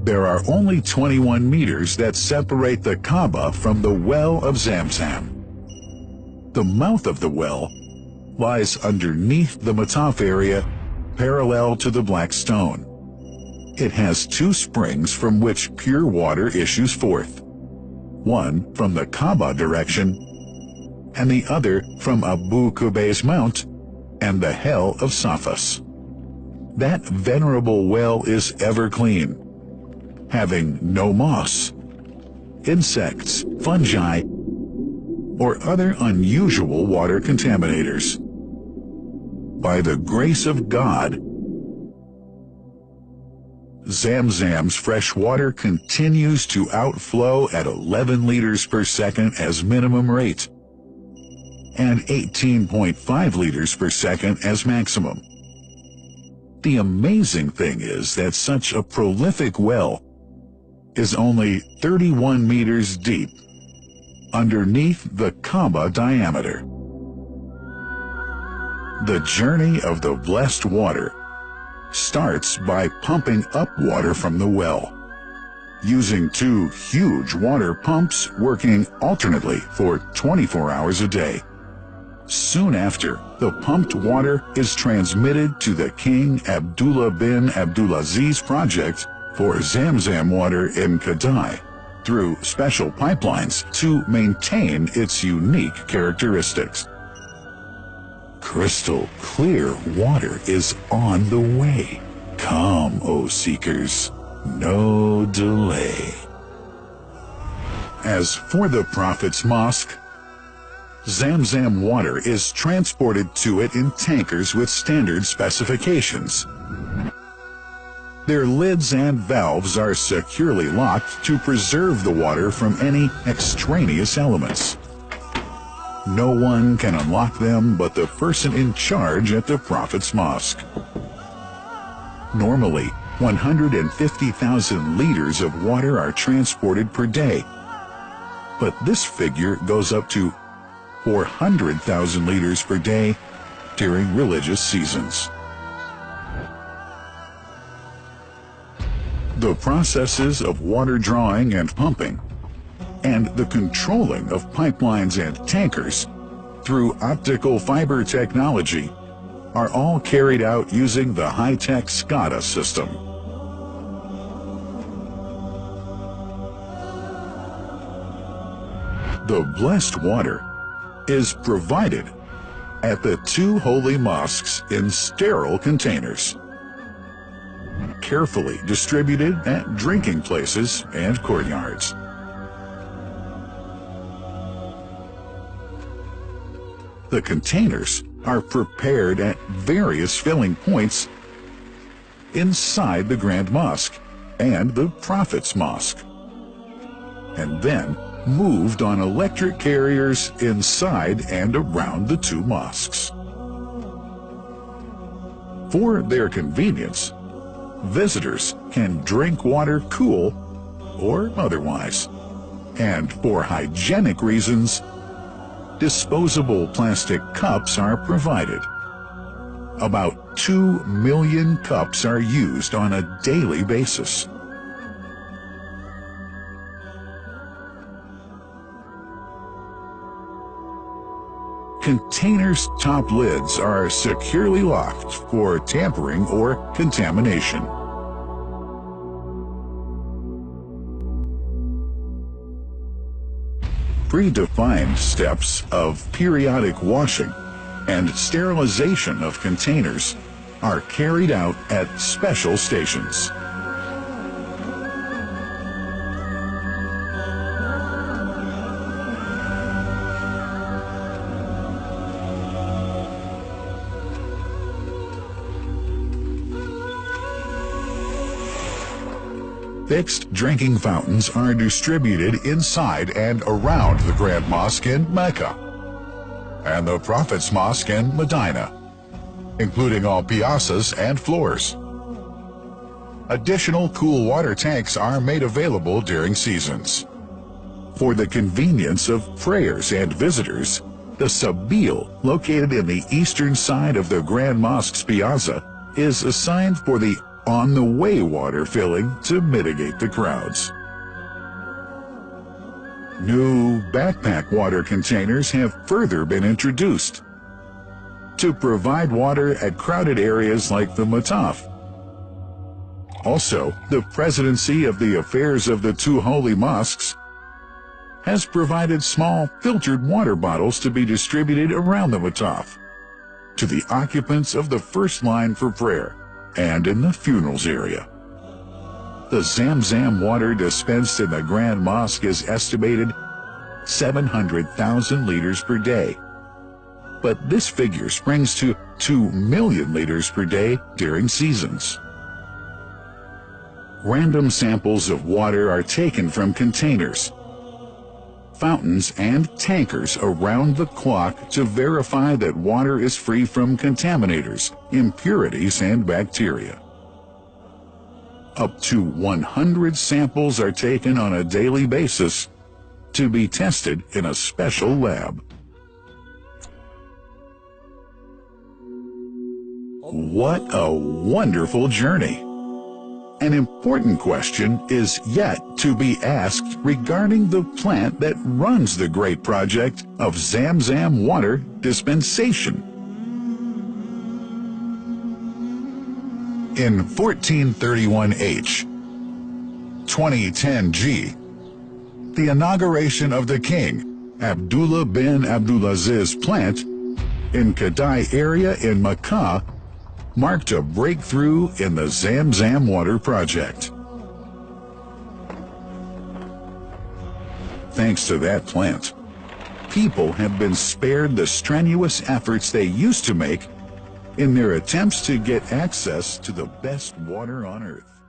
There are only 21 meters that separate the Kaaba from the well of Zam Zam. The mouth of the well lies underneath the Mataf area, parallel to the black stone. It has two springs from which pure water issues forth, one from the Kaaba direction and the other from Abu Qubay's Mount and the Hell of Safas. That venerable well is ever clean, having no moss, insects, fungi, or other unusual water contaminators. By the grace of God, Zam Zam's fresh water continues to outflow at 11 liters per second as minimum rate and 18.5 liters per second as maximum. The amazing thing is that such a prolific well is only 31 meters deep underneath the Kaaba diameter. The journey of the blessed water starts by pumping up water from the well, using two huge water pumps working alternately for 24 hours a day. Soon after, the pumped water is transmitted to the King Abdullah bin Abdulaziz project for Zam Zam water in Kadai through special pipelines to maintain its unique characteristics. Crystal clear water is on the way. Come, O seekers, no delay. As for the Prophet's Mosque, Zam Zam water is transported to it in tankers with standard specifications. Their lids and valves are securely locked to preserve the water from any extraneous elements. No one can unlock them but the person in charge at the Prophet's Mosque. Normally, 150,000 liters of water are transported per day, but this figure goes up to 400,000 liters per day during religious seasons. The processes of water drawing and pumping, and the controlling of pipelines and tankers through optical fiber technology are all carried out using the high-tech SCADA system. The blessed water is provided at the two holy mosques in sterile containers, carefully distributed at drinking places and courtyards. The containers are prepared at various filling points inside the Grand Mosque and the Prophet's Mosque, and then moved on electric carriers inside and around the two mosques. For their convenience, visitors can drink water cool or otherwise, and for hygienic reasons, disposable plastic cups are provided. About 2 million cups are used on a daily basis. Containers' top lids are securely locked for tampering or contamination. Predefined steps of periodic washing and sterilization of containers are carried out at special stations. Fixed drinking fountains are distributed inside and around the Grand Mosque in Mecca and the Prophet's Mosque in Medina, including all piazzas and floors. Additional cool water tanks are made available during seasons. For the convenience of prayers and visitors, the Sabil, located in the eastern side of the Grand Mosque's piazza, is assigned for the on-the-way water filling to mitigate the crowds. New backpack water containers have further been introduced to provide water at crowded areas like the Mataf. Also, the Presidency of the Affairs of the Two Holy Mosques has provided small filtered water bottles to be distributed around the Mataf to the occupants of the first line for prayer and in the funerals area. The Zam Zam water dispensed in the Grand Mosque is estimated 700,000 liters per day, but this figure springs to 2 million liters per day during seasons. Random samples of water are taken from containers, fountains, and tankers around the clock to verify that water is free from contaminators, impurities, and bacteria. Up to 100 samples are taken on a daily basis to be tested in a special lab. What a wonderful journey! An important question is yet to be asked regarding the plant that runs the great project of Zam Zam water dispensation. In 1431H, 2010G, the inauguration of the King Abdullah bin Abdulaziz plant in Kadai area in Makkah marked a breakthrough in the Zam Zam water project. Thanks to that plant, people have been spared the strenuous efforts they used to make in their attempts to get access to the best water on earth.